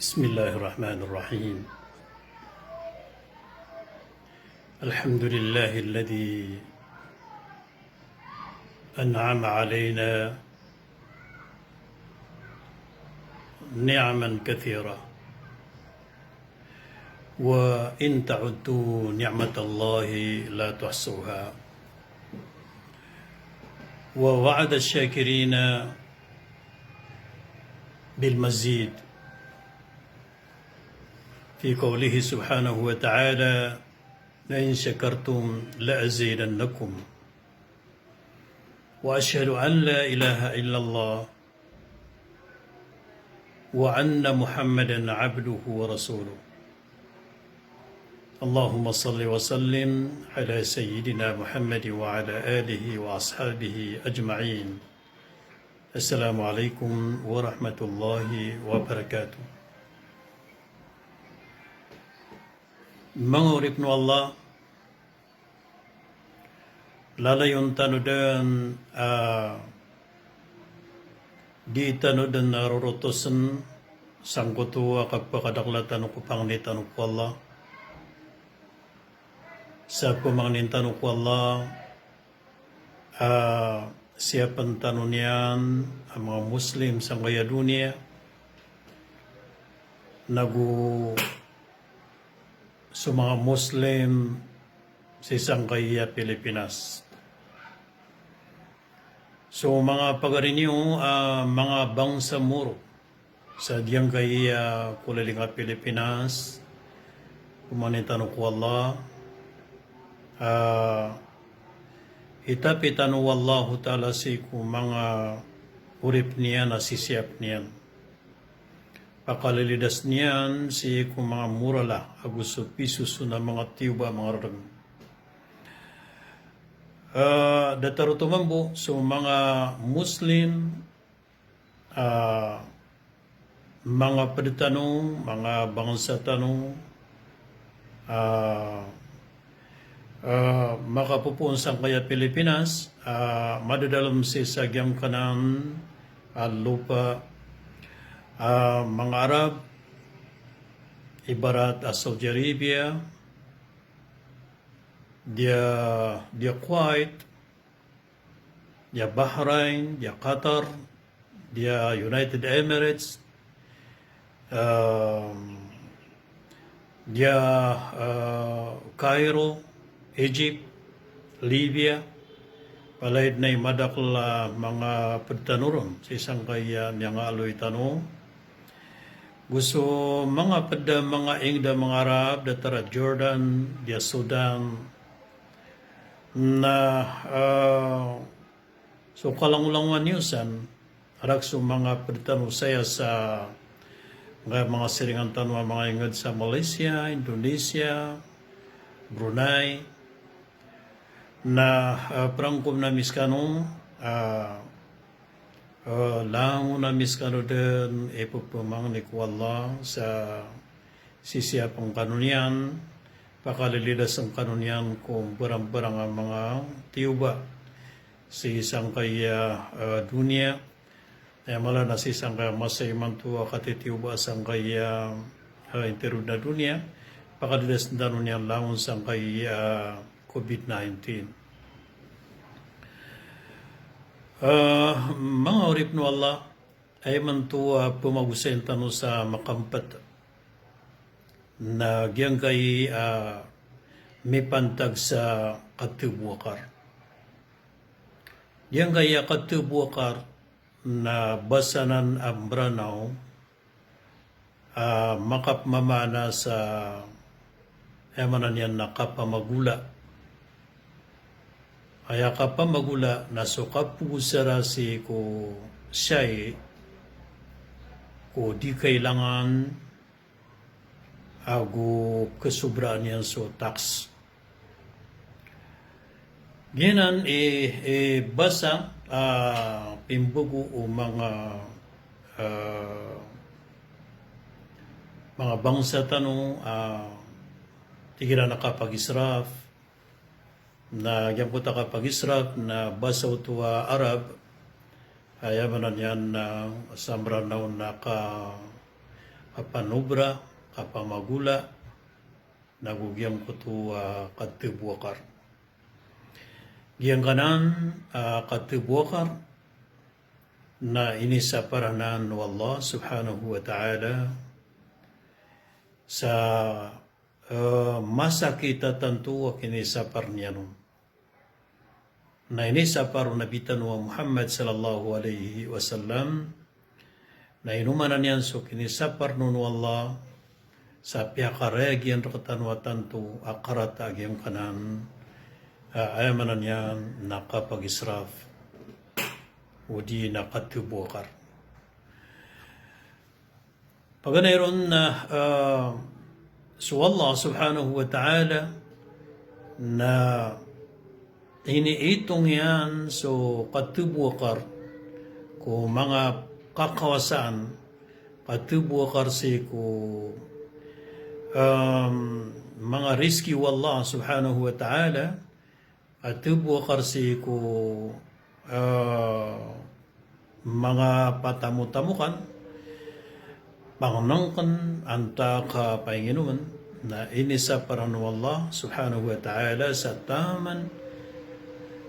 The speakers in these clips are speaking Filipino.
بسم الله الرحمن الرحيم. الحمد لله الذي أنعم علينا نعما كثيرة، وإن تعدوا نعمة الله لا تحصوها، ووعد الشاكرين بالمزيد في قوله سبحانه وتعالى: لئن شكرتم لأزيدنكم. وأشهد أن لا إله إلا الله وأن محمدا عبده ورسوله. اللهم صل وسلم على سيدنا محمد وعلى آله وأصحابه أجمعين. السلام عليكم ورحمة الله وبركاته. Mga urip no Allah, lalayon tanodan di tanodan narurutosan sangkutua kagpakadaklatan ko pangnitan ko Allah. Sa pamangnintan ko Allah, siyapan tanunian ang mga Muslim sa kaya dunia sa mga Muslim sa isang kaya Pilipinas. So mga pagarinyo, mga bangsa muro sa diyang kaya kulalinga Pilipinas, kumanitan ko Allah, itapitan ko Allah ta'ala si mga urip niya na sisiyap niyan. Pakalilidas niyan si kung mga murala agusto pisus na mga tiuba mga rang. Dataro tumambo so mga Muslim, mga paditanong, mga bangsa tanong, makapupuon sa kaya Pilipinas, madadalam si sagyam kanan lupa, mga Arab, ibarat Saudi Arabia, dia Kuwait, dia Bahrain, dia Qatar, dia United Emirates, dia Cairo, Egypt, Libya, palaid na imadakla mga pagtanuron sa isang kaya niyang aloy tanong. Gusto mga pada mga ingda mga Arab datara Jordan, dia Sudan na so kalangulangan niyusan arak mga pagtanong saya sa mga siringan tanong mga ingad sa Malaysia, Indonesia, Brunei na prangkom na miskanong lang na miskano din ipupumang ni Allah sa sisiyapang kanunian, pakalilidas ang kanunian kung barang-barang ang mga tiuba sa isang kaya dunia. Kaya mala na sa isang kaya masayman tuwa katitiuba sa kaya interud na dunia, pakalilidas na kanunian lang sa kaya COVID-19. Mga urip no Allah ay mantua pumagusen tano sa makampat na giyang kay may pantag sa katubuakar. Giyang kay katubuakar na basanan ang branaw makapmamana sa emanan yan nakapamagula. Kaya kapamagula na sukapusara si ko siya'y ko di kailangan ago kasubraan yan so tax. Ginan basa pimbugo o mga bangsa tanong tigira nakapag-israf na yan po takapag-israf na basa utuwa Arab ayaman yan na sambra na kapanubra, kapamagula, nagugyang ko to katibwakar. Giyang kanan katibwakar na inisaparanan wa Allah subhanahu wa ta'ala sa masa kita tentu wa kinisapar niya nun. Na inisapar nabitan wa Muhammad sallallahu alaihi wasallam na inumanan yan so kinisapar nun wa Allah sa piakaregyan rakatan wa tantu akarat agyang kanan ayamanan yan nakapag-israf o di nakatubukar. Paganayron na so Allah subhanahu wa ta'ala na iniitong yan so katubukar ko mga kakawasan katubukar si ko mga riski wallah subhanahu wa ta'ala katubukar si ko mga patamu-tamukan pangnangkan anta ka painginuman na inisa para Allah subhanahu wa ta'ala sa taman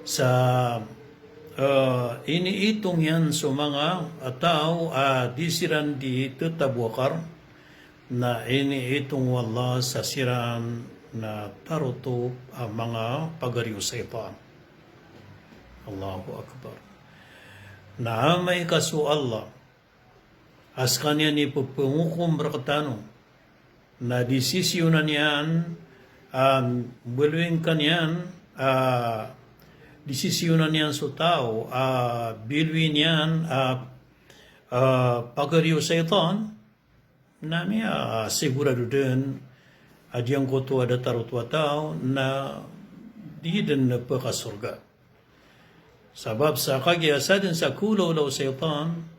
sa iniitong yan sa mga tao disiran di tetabwakar na iniitong Allah sa siran na taruto mga pagariw sa ito. Allahu Akbar. Na may kaso Allah as kanya ni pupungukum berakatano na desisyonan yan bulwing kanyan desisyonan yan sa tao bilwin yan pagariw sa itan nami sigurado din adyang ko to ada tarutwa tao na di din napakasurga sabab sa kagyasa din sa kulaw sa itan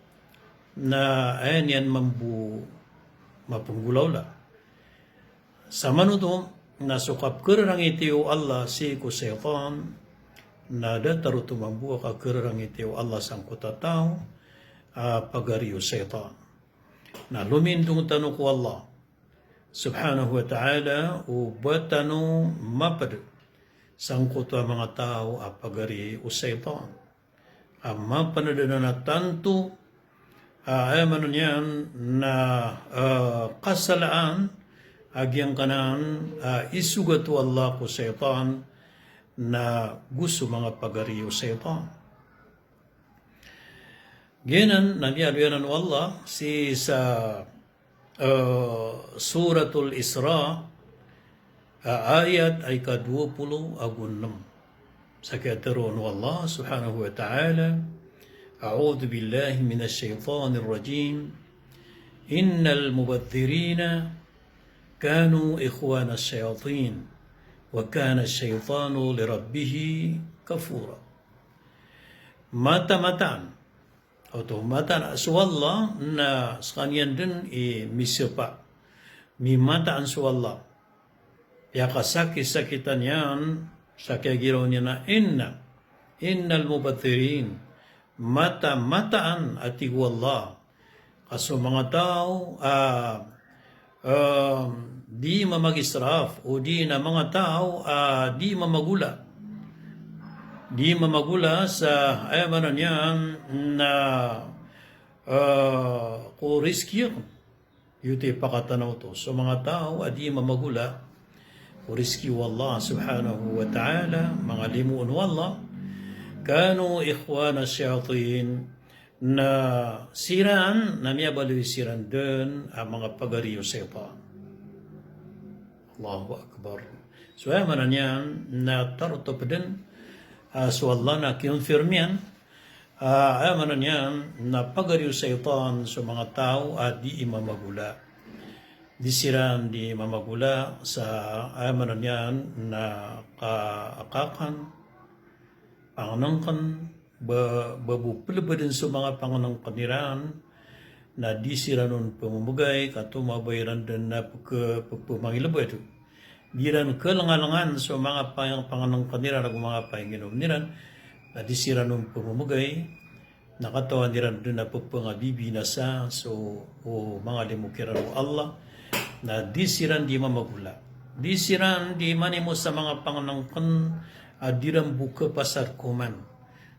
na ayan yan mapunggulaw la. Sa manuto, nasukap kerang itiyo Allah si ko setan, na dataru tumambuha ka kerang itiyo Allah sang kutatao, pagariyo setan. Na lumindong tanong ko Allah, subhanahu wa ta'ala, ubatano mapad, sang kuta mga tao, pagariyo setan. Mapanadana na tanto, ayaman niyan na kasalaan agyang kanan isugat Allah ko setan na gusto mga pagariyo setan. Genan nagyaluyanan Allah si sa suratul Isra ayat ay ka-20 agunam. Sa kataron Allah subhanahu wa ta'ala أعوذ بالله من الشيطان الرجيم إن المبذرين كانوا إخوان الشياطين وكان الشيطان لربه كفورا mata-mataan atau mata suwalla na sekalian din misepa mimataan suwalla ya kasakit-sakitan yan sa kagiraw niya na innal mubathirin mata-mataan at iwala. Kaso mga tao di mamag-israf o di na mga tao di mamagula. Di mamagula sa ayamanan yan na ko riskyo. Yuti pakatanaw to. So mga tao di mamagula ko riskyo Allah subhanahu wa ta'ala mga limuon wallah kanu ikhwana syayatin na siran na miyabaloy siran din ang mga pagariyo setan. Allahu Akbar. So ayaman yan na taruto pa din so Allah na kinfirmian ayaman yan na pagariyo setan sa mga tao at di imamagula. Di siran di mamagula sa ayaman yan na kaakakan panganangkan babupilabadin sa mga panganangkan niran na di sila nun pamumugay kato mabayaran din na pagpumangilabo ito. Di ran kalangalangan sa mga panganangkan niran at mga panginom niran na di sila nun pamumugay Nakatawan niran doon na pagpangabibi na sa so o mga limukiran o Allah na di siran di mamagula. Di siran di manimo sa mga panganangkan diran buka pasar kuman.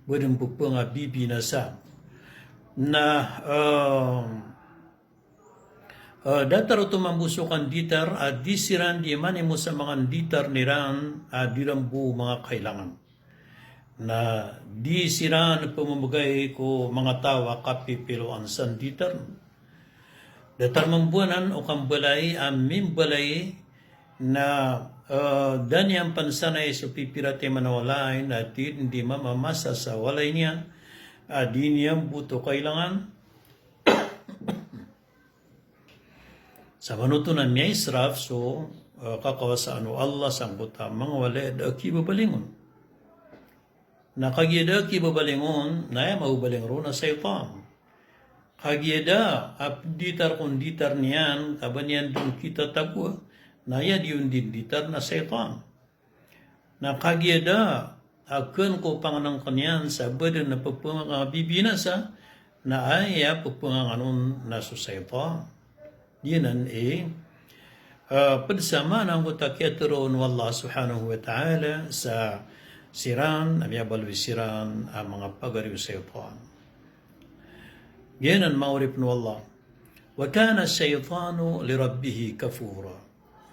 Budeng pagpangabibi na sa na datar ito mambusukan ditar di siran di manimo sa mga ditar niran diran bu mga kailangan. Na di sira na pamamagay ko mga tawa kapipiloan san ditar. Datar mambuanan o kambalay amin balay na dani ang pansanay sa pipirate manawalay na hindi mamamasa sa walay niya di niya buto kailangan. Sa manuto na niya israf so kakawasaan o Allah sangguta mga walay da kibabalingon. Nakagiyada kibabalingon na maubaling ro na saytan. Kagiyada ditar kung ditar niyan kabanian dun kita tagwa na yan yun din ditar na saytan. Nakagiyada akan ko panganang kanyan sa badan na pagpangabibina sa na ay pagpanganon na sa saytan. Yanan padsama ng kutakyatron wallah subhanahu wa ta'ala sa siran, amiyabal siran ang mga pagariw sa syaitan. Ganon maurip no Allah. Wa kana syaitanu li rabbihi kafura.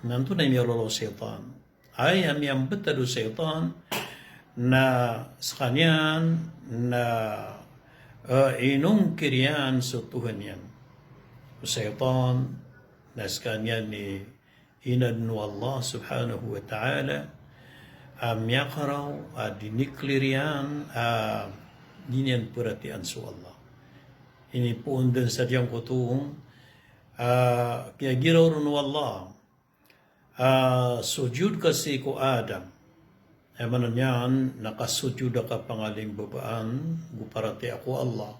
Nanto na miyarolo syaitan. Ay amiyang betado syaitan na sa kanyan na inungkirian sa Tuhan yan. Syaitan na sa kanyan ni inad no Allah subhanahu wa ta'ala miyakaraw diniklirian dinian perhatian su Allah. Ini pun dan sadyang kutung kaya giraw rin Allah sujud kasi ko Adam ay manan yan nakasujud ka pangaling babaan guparati ako Allah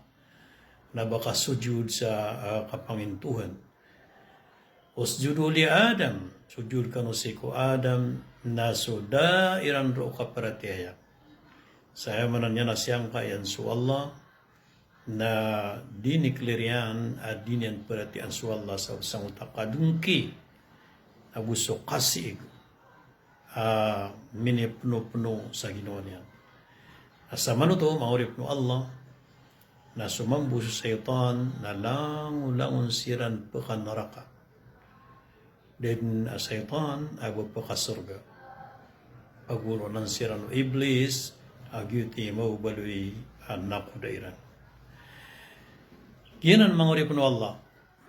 na baka sujud sa kapangintuhan. Usjudu li Adam sujud kanu si ko Adam na suda iran ro kaparataya. Saya mananya na siyang kayan su Allah na diniklirian at dinian perhatian su Allah sa usang utakadungki na gusto kasig minipno-pno sa ginawa niya. Asa man ito, maurip no Allah na sumambu sa saytan na langon siran pekan neraka. Dan saytan ay pagpakasurga. Paguro ng sirano iblis, agyuti mo balui anak dairan. Yan ang mga uripon Allah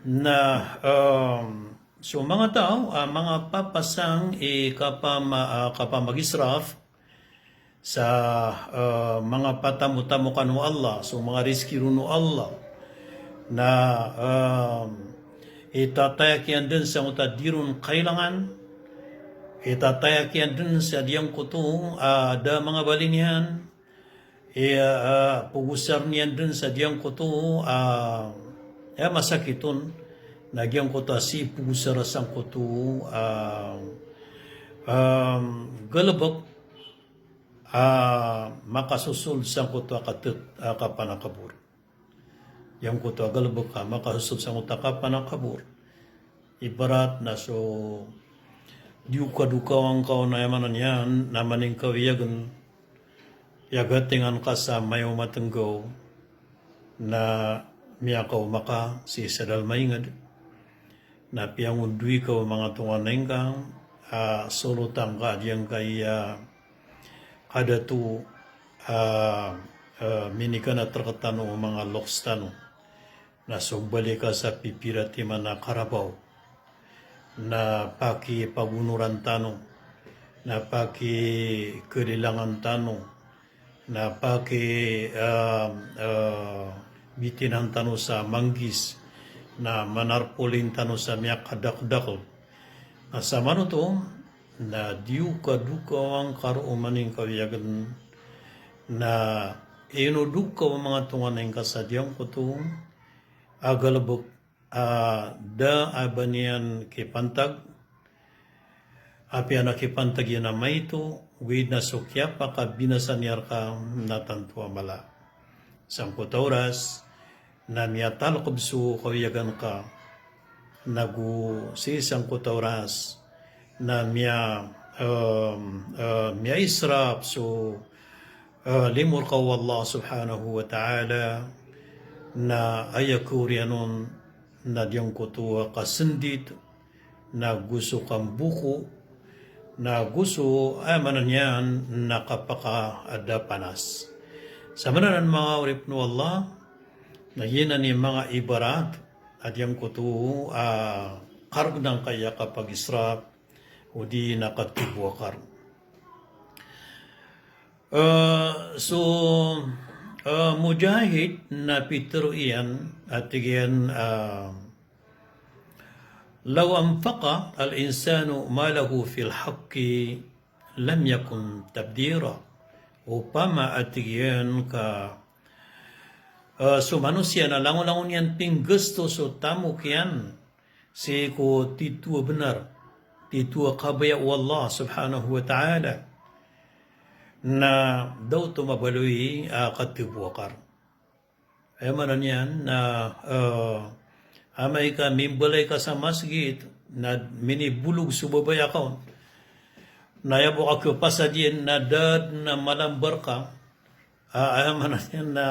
na so mga tao, mga papasang kapamagisraf sa mga patamu-tamu kanu Allah, so mga riski runo Allah na itatayak yan din sa mutadirun kailangan, itatayak yan din sa diyang kutong ada mga balinihan, pugusar niyan din sa diyang kutong masakitun, nagyang kuta si pugusar sang kutong galabak, makasusul sang kutong kapanakabur. Yang kuto galabak ka, makasusul sang kutong kapanakabur. Ibarat na so diuka-duka ang kau na yamanan yan, namaning kawiyagan, yagatingan ka sa mayo matenggaw na miyakaw maka si sadal maingad, na piyang undui ka mga tungan na ingkang, surutang ka diyang kay kadatu minika na terkatano mga lokstano, na sumbali ka sa pipirati na karabaw, na paki pagunuran tano, na paki kelilangan tano, na paki bitinan tano sa manggis, na manarpolin tano sa miyak kadak-dakol. Na sa mano to, na diu kaduka ang karumaning kawiyagan, na inuduka ang mga tungan ng kasadyang kutong, agalabok da abanian kipantag, api anak kipantag yan na may ito, wid na sukya pa ka binasan yar ka natantua mala. sangkot oras na miya talakab su kawiyagan ka nagu si sangkot oras na miya miya israp so limur ka Allah subhanahu wa ta'ala na ayakurianon na diyang kutuwa kasendit na gusto kang buko na gusto ay manan yan nakapaka-ada panas. Sa mananan mga urip no Allah, na yun ni mga ibarat at yung kutu karg ng kaya kapag israp o di nakatibwa karg. Mujahid na Peter iyan at iyan لو أنفق الإنسان ماله في الحق لم يكن تبديرا upama atiyan ka so manusia na langon-langon yan ting gusto so tamo kiyan si ko titua benar titua kabaya Allah subhanahu wa ta'ala na daw tumabaloy katibwakar ay manan yan na amay ka, mimbalay ka sa masjid, na minibulog subabay account. Nayabo ako pasadien na dad na malambar ka. Ayaman na yan na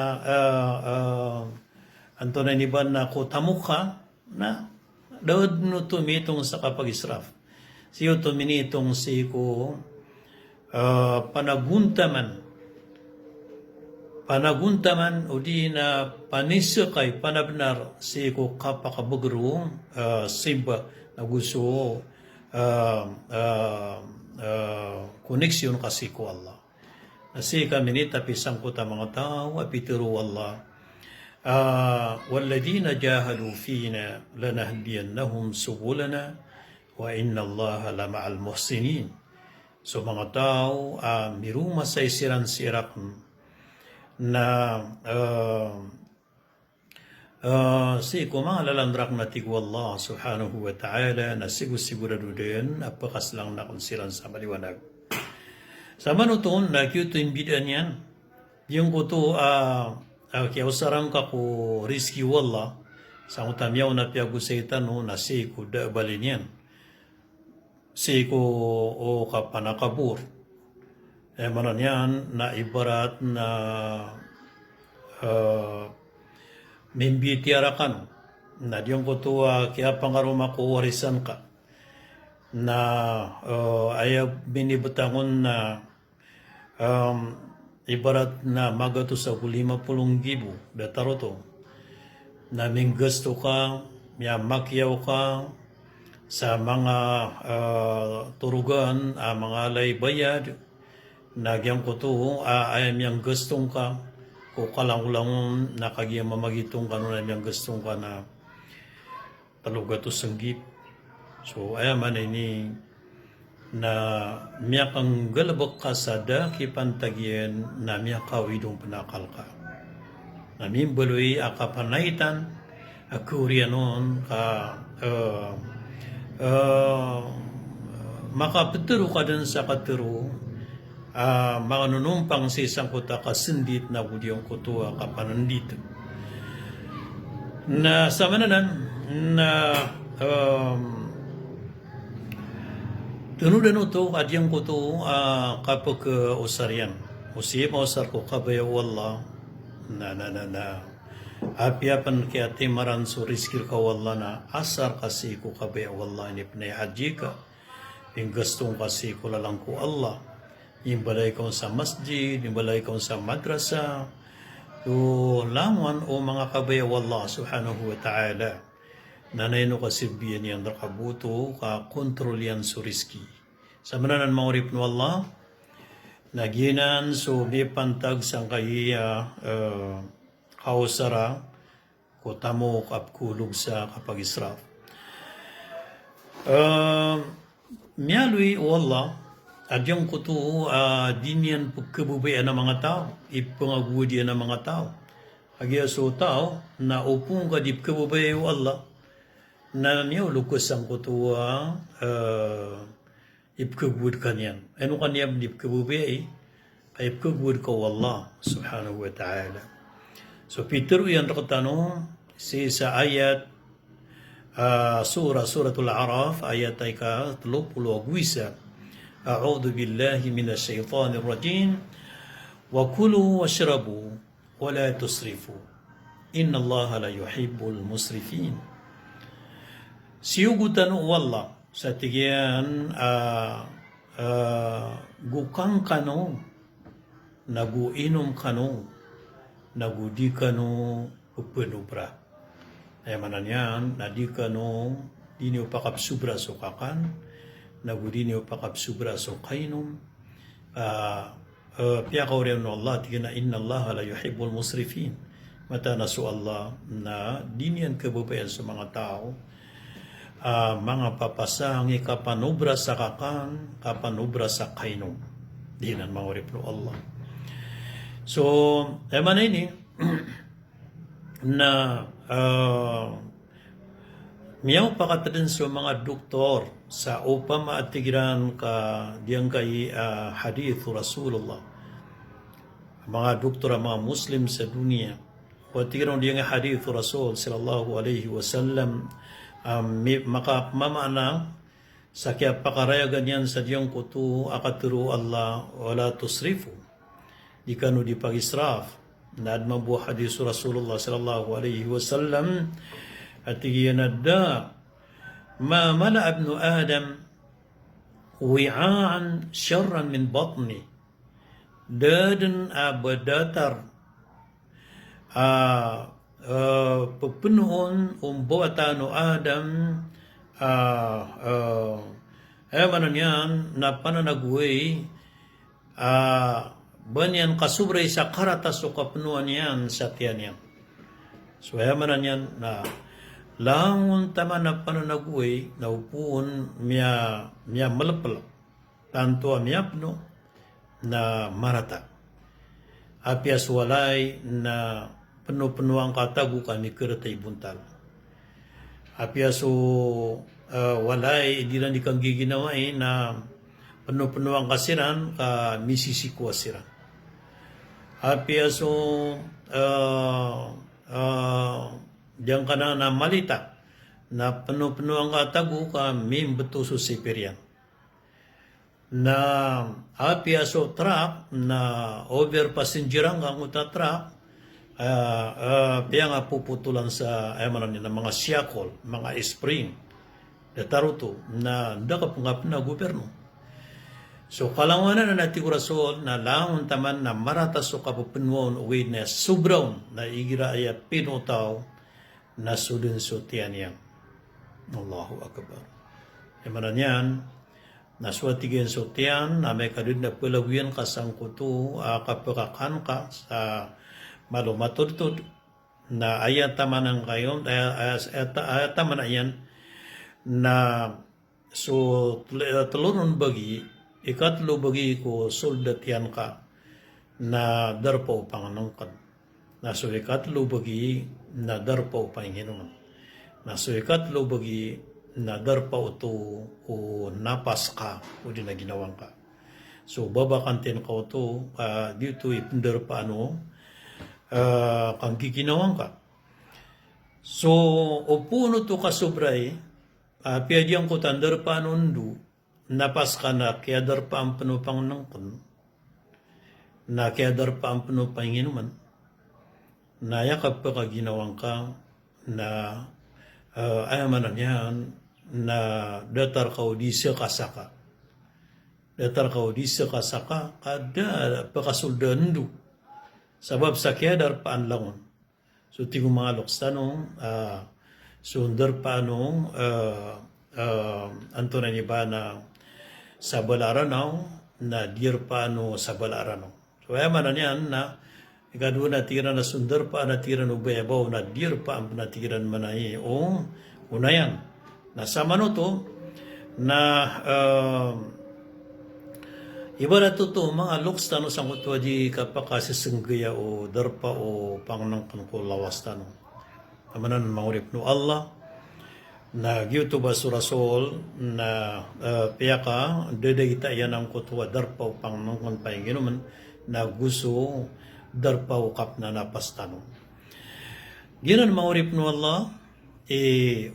anto na iniban na ko tamuka na dad no tumitong sa kapag-israf. Siyo tuminitong si ko panaguntaman o di na panisakay panabnar si ko kapakabagro simba na gusto koneksyon kasi ko Allah. Nasi kami ni tapisang ko ta mga tao apitiro Allah. Walladina jahadu fina lanahdiyannahum subulana wa inna Allah la ma'al muhsinin. So mga tao miruma sa isiran-sirak na si kumang lalandrak na tigo Allah subhanahu wa ta'ala na sigur-sigurado din apakas lang na konsilan sa maliwanag. Sa manuton na kyuto imbidan yan yung kuto kiyausarang ka ko riski wala sa utamyaw na piyagusaitan no na si ko daabalin yan si ko o kapanakabur manan yan na ibarat na mimbitiarakan na diyong kutuwa kaya pangaruma ko warisan ka na ayaw binibutangon na ibarat na magato sa 50,000 dataro to na gusto ka makyaw ka sa mga turugan mga laybayad nagyang ko to, ayam yang gustong ka, ko kalang-ulang nakagiyang mamagitong ka nun yang gustong ka na taluga to sanggip. So, ayam ini na miyak ang galabok ka sa daki pantagyan na miyak kawidong panakal ka. Na mimbaloy akapanaitan, akurianon ka, makapituro ka dun sa katuro, mga nunumpang sa isang kuta kasindit na budyong kutua kapanandit. Na sa mananan na tunudan ito adyang kuto kapag usaryan. Usip usar ko kabayaw Allah na apiapan kaya timaran so riskir ka wala na asar kasi ko kabayaw Allah ni pinayahaji ka. Yung gustong kasi ko lalang ko Allah. Yung balay ko sa masjid, yung balay ko sa madrasa, yung laman o mga kabayaw Allah subhanahu wa ta'ala. Nanay no kasibyan yan nakabuto, ka-kontrol yan so riski. Sa mananan maurip no Allah, naginan so bipantag sang kahiya kausara, kutamo kapkulog sa kapag-israf. Miyaloy o Allah, adyang kuto dinyan pagkabubayan ng mga tao, ipangagudyan ng mga tao. Agya so tao, na upong ka di pagkabubayan o Allah, na niyo lukas ang kuto ipagagud ka niyan. Ano ka niya di pagkabubayan? Ay ipagagud ka o Allah subhanahu wa ta'ala. So Peter yan rakatano si sa ayat suratul Araf ayat ay ka 30 gwisa. A'udhu billahi minasyaitanir rajim wa kulu washrabu wa la tusrifu inna Allah la yuhibbul musrifin. Siyugutan wala sa tigyan gukang kano naguinom kano nagudi kano upenubra. Ay manan yan, na di kano di niyo pakapsubra so kakan, nagudi niyo pakapsubra so kainom. Piya kauriyan no Allah, tigina inna Allah la yuhibbul musrifin. Mata na so Allah na di niyan kababayan sa mga tao. Mga papasangi kapanubra sa kakan, kapanubra sa kainom. Di nan maurip no Allah. So, eman ini na miyaw pakatadin sa mga doktor sa upang maatigiran ka diyang kay hadith Rasulullah. Mga doktor, mga Muslim sa dunia, o atigiran diyang hadith Rasul sallallahu alaihi wasallam, makamamana sa kaya pakarayagan yan sa diyang kutu akaturu Allah wala tusrifu. Di kanu di pag-israf na admabu hadis Rasulullah sallallahu alaihi wasallam at iyanadda ma mala ibnu Adam wi'aan syarran min batni dadan abadatar pepenuhon buatan Adam manan yan na pananaguay banyan kasubray sa karatas o kapunuan yan sa tiyan yan. So manan yan na langon tama na pananaguay na upuon miya malapalap tanto amyapno na marata. Apias walay na penuh-penuh ang katagu kami keretay buntal. Apias walay di lang dikang giginaway na penuh-penuh ang kasiran ka misisiku asiran. Apias diyan ka na malita na penuh-penuh ang katagu ka mimbetuso sipirian. Na apiaso truck na over passenger ang uta truck piya nga puputulan sa ng mga siyakol, mga spring dataruto na dakap nga na gobyerno. So kalanganan na natigurasol na langon taman na maratas o kapupunwon uwi na subrawn na igira ay pinutaw na sudin sutian yan. Allahu Akbar. Manan yan naswatigen sutian na may kadud na pulawian kasangkuto kapakakan ka sa malumatudtud na ayat taman kayon ayat taman yan na so tulunon bagi ikatlo bagi ko soldat yan ka na darpaw panganangkan na so ikatlo bagi na darpaw panginginuman na so ikatlo bagi na darpaw to o napas ka o di na ginawang ka. So babakantin ka to dito ipindar pa kang giginawang ka. So upuno to kasubray piadiyang ko tandar pa nundu napas ka na kaya dar pa ang panupang nangkan na kaya dar pa ang panupang inuman na yakap pa kaginawang ka na ayamanan yan na datar ka di sa kasaka datar ka di sa kasaka kada pakasuldandu sabab sa kaya dar pa ang langon. So tingong mga lokstanong sundar pa anto na niba na sa balaranaw na dir pa sa balaranaw. So ayamanan yan na ikadwa na tira na sundar pa na tira no bayabaw na dir pa ang natiran manay o unayan. Nasama no to na iba na to mga luks tano sang kutwa di kapakasisenggaya o darpa o pangnangkan ko lawas tano. Amanan maurip no Allah na gyuto ba surasol na piyaka dedayta yan ang kutwa darpa o pangnangkan painginuman na gusto darpa o kap na napastano. Ginan maurip no Allah,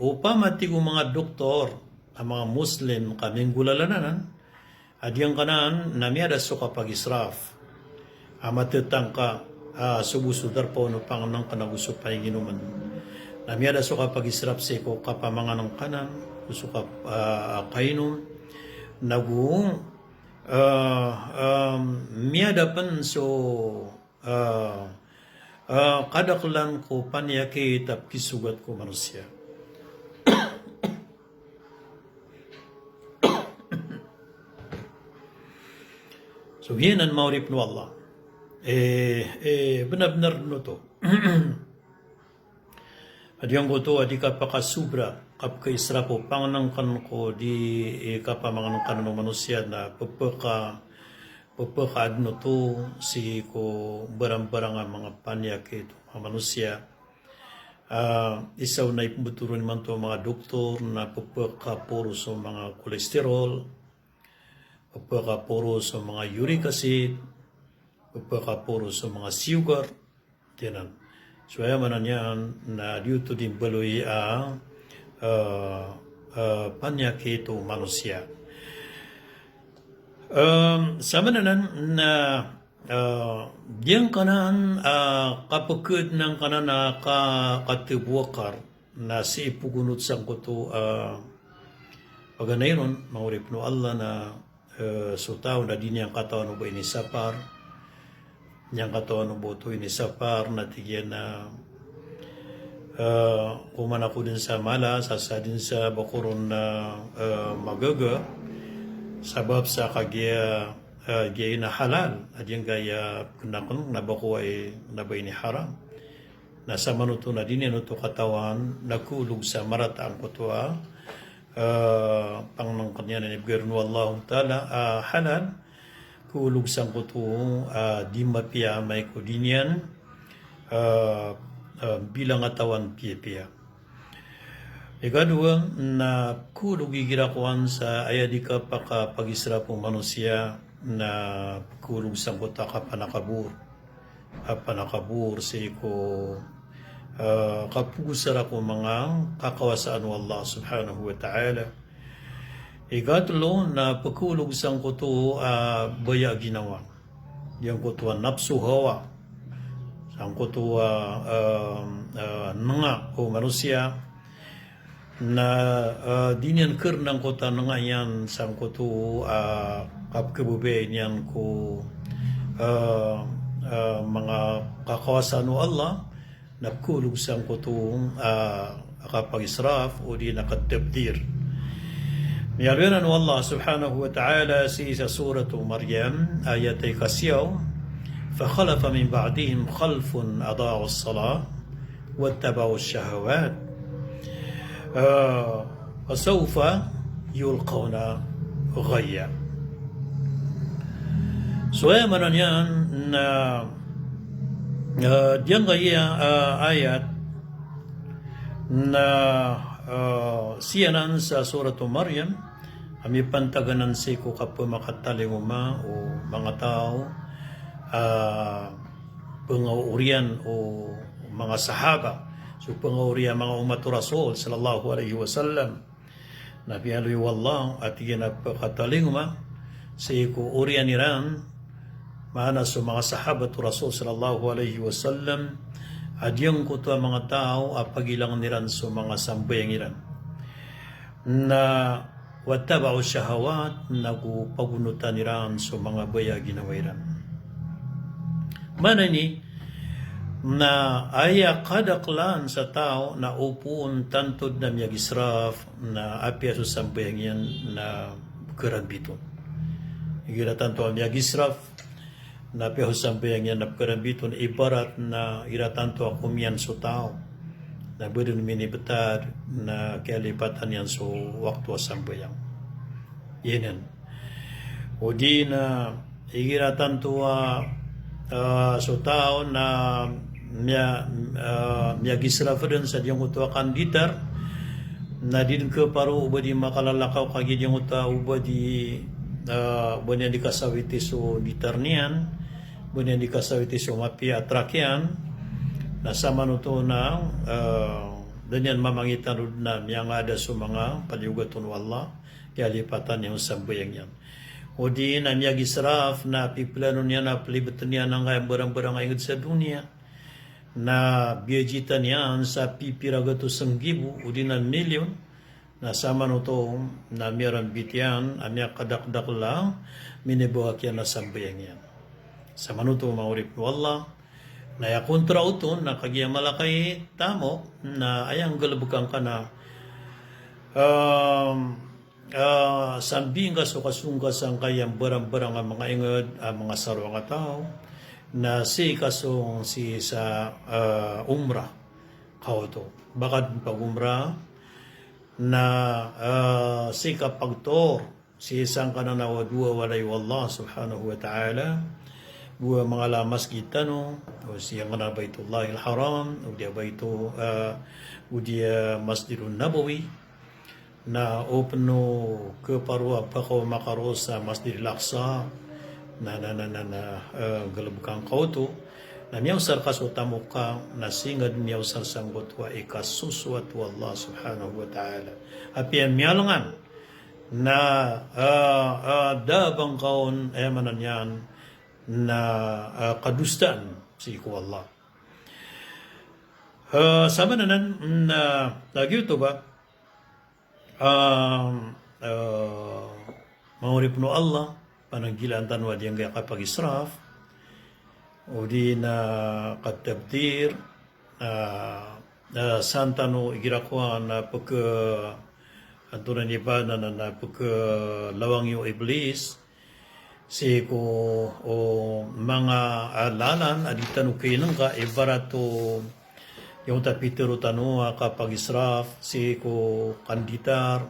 upama ti mga doktor, ang mga Muslim kaming gulalananan, adyang kanan namiyada so kapag israf. Amatetang ka subusudar po no panganang kanaguso pa ginuman. Namiyada so kapag israf si ko kapamangan ng kanan, gusto ka kainom, nagu miyada pan so kadaklan ko panyaki tap kisugat ko manusia. So yan ang maurip no Allah. Benar-benar no to. Adiyang ko to, adi ka pakasubra, kap ka isra po, panganang kan ko, di kapamangan kan no manusia na pagpakaad no to, si ko barang-barang ang mga panyaki ito, mga manusia. Isaw na ipumuturo naman to mga doktor na pagpakapuro sa mga kolesterol, pagpakapuro sa mga uric acid, pagpakapuro sa mga sugar, tinan. So ayaman na niyan na dito din baloy ang panyaki ito manusia. Sama na na diyan kanan kapagkod ng kanan na katibuakar na si ipugunot sang kuto paganayon maurip no Allah na so tao na din niyang katawan no ba inisapar niyang katawan no boto inisapar na tigyan na kuman ako din sa mala sasa din sa bakuron na magaga sabab sa kagya gaya na halal at yung gaya kunakon na bako ay nabay ni haram nasa manuto na din yan ito katawan nakulog sa marata ang kutuwa pangnang kanya na nibgirno Allah ta'ala halal kulog sa kutuwa di mapia may kudinyan bilang atawan pia-pia. Ikadua na kulog igirakuan sa ayadika pag-isra pong manusia na kulog sa kota kapanakabur sa ko kapusar ako mga kakawasaan ng Allah subhanahu wa ta'ala. Ikatlo na pagkulog sa koto baya ginawa. Yung koto napsu hawa. Ang koto nga o manusia na dinyan kernang kota nga yan sang koto kapkabube niyan ko mga kakawasan o Allah napkulog sang kotong kapag israf o di nakatibdir. Niyalwenan o Allah subhanahu wa ta'ala sa suratu Maryam ayat ay kasyaw فخلف من بعدهم خلف أضاعوا الصلاة واتبعوا الشهوات وسوف يلقون غيا. Suaya manan yan na diyan kaya ayat na siyanan sa suratu Maryam kami pantaganan si ko kapwa makatalinguma o mga tao pangaurian o mga sahaba so pangaurian mga umato Rasul sallallahu alaihi wasallam Nabi alaihi wallah at ginapakatalinguma sa iko urian niran mana sa mga sahabat Rasul sallallahu alaihi wasallam adyang ko to mga tao apagilang niran sa mga sambayang iran na wattaba'u syahawat nagupagunutan niran sa mga baya ginawairan. Mana ni na aya kadaklan sa tao na upuon tantod na miyagisraf na apya sa sambayang yan na karabiton. Igira tanto ang miyagisraf na apya sa sambayang yan na karabiton ibarat na ira tanto ako miyan sa tao na budon minibetad na kalipatan yan sa waktu sambayang. Yan. O di na igira tanto so tao na miyagisraf rin sa diyang utwa kanditar na din ke paru uba di makalalakaw kagi diyang utwa uba di bunya di kasawiti so ditarnian bunya di kasawiti so mapia atrakyan Nasama no to na danyan mamangitan na yang ada sa mga paliugaton Allah kaya lipatan yung sambayang yan. O di na niya gisraf na piplano niya na palibatan niya ng barang-barang ayod sa dunia na biyajitan yan sa pipiragato sanggibu o di na milyon na sama no to na meron bityan amya kadakdak lang minibuhak yan na sambayang yan. Sama no to maurip no Allah na ya kontra uton na kagya malakay tamo na ayang galabukang ka na sambing ka so kasungkas ang kayang barang-barang ang mga ingod ang mga sarong nga tao na si kasong si sa umrah kao to bakad pag-umrah na si kapagtor si isang kananawa dua walay wallah subhanahu wa ta'ala buwa mga lamas kita no o siya nga na Baitullahil Haram o dia Baitu o dia Masjidun Nabawi na open no ke parwa pa ko makaro sa Masjidil Aqsa na galabukang kauto na miyaw sar kaso tamuka na singad miyaw sar sanggot wa ikasuswat wa Allah subhanahu wa ta'ala apian miyalangan na dabang kaon manan yan na kadustaan si ko Allah. Sama na lagi ito ba? Maurip no Allah, pananggilan tanwa diyang kaya kapag israf, o di na katabdir, santa no igirakwa na pagka antunan iba na pagka lawang yung iblis, si ko o mga alalan aditan kayo nang ka ibarato yung tapitero tanong kapag israf si ko kanditar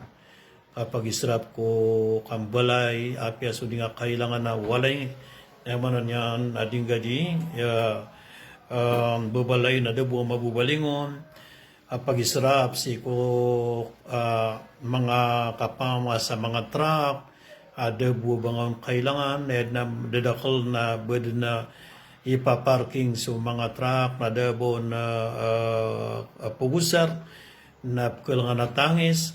kapag israf ko kambalay apya so di nga kailangan na walay manan yan ading gadi babalay na dabo mabubalingon kapag israf si ko mga kapama sa mga truck ada buah bangang kailangan na dadakal na bed na ipaparking sa mga truck na dabo na pugusar na kailangan na tangis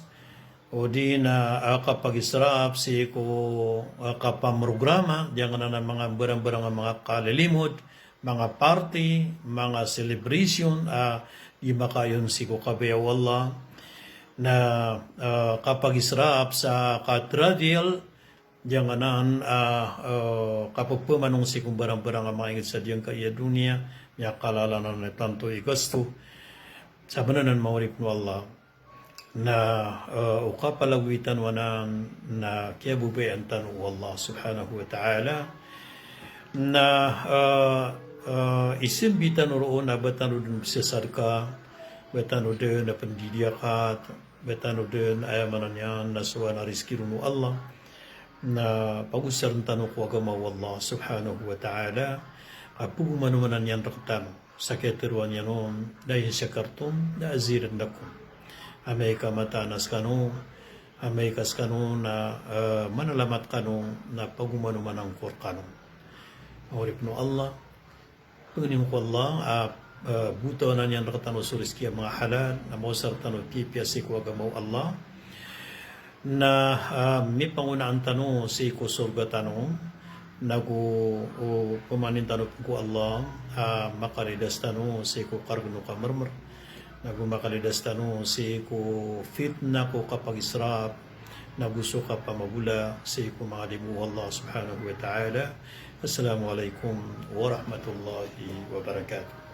o di na kapag israap si ko kapamrograma diyan na mga barang-barang mga kalilimod mga party mga celebration di makayon si ko kabayaw Allah na kapag israap sa katradial janganan kapag pumanong si kung barang-barang ang mga ingit sa diyang kaya dunia niya kalalanan na tanto ikasto sa bananan maurip no Allah na ukapalawitan wanan na kaya bubayan tanu Allah subhanahu wa ta'ala na isimbitan roon na batano dun sesarka batano dun na pendidiakat batano dun ayamanan yan na suwa na rizki no Allah na pag-usar ng tanong ko agama Allah subhanahu wa ta'ala kapugumanumanan yan raktan sa keteruan yan noon dahil siya karton na aziran na ko amay ka matanas ka no amay kas ka no na manalamat ka no na pagumanuman ang kor ka no maurip no Allah pagkanim ko Allah buto na yan raktan o suriski ang mga halal na mausar tanong tipya si ko agama Allah na may pangunaan tanong si ko surga tanong nago pamanin tanong ko Allah makalidas tanong si ko kargno kamarmar nago makalidas tanong si ko fitna ko kapag israp naguso ka pa mabula si ko malimu Allah subhanahu wa ta'ala. Assalamualaikum warahmatullahi wabarakatuh.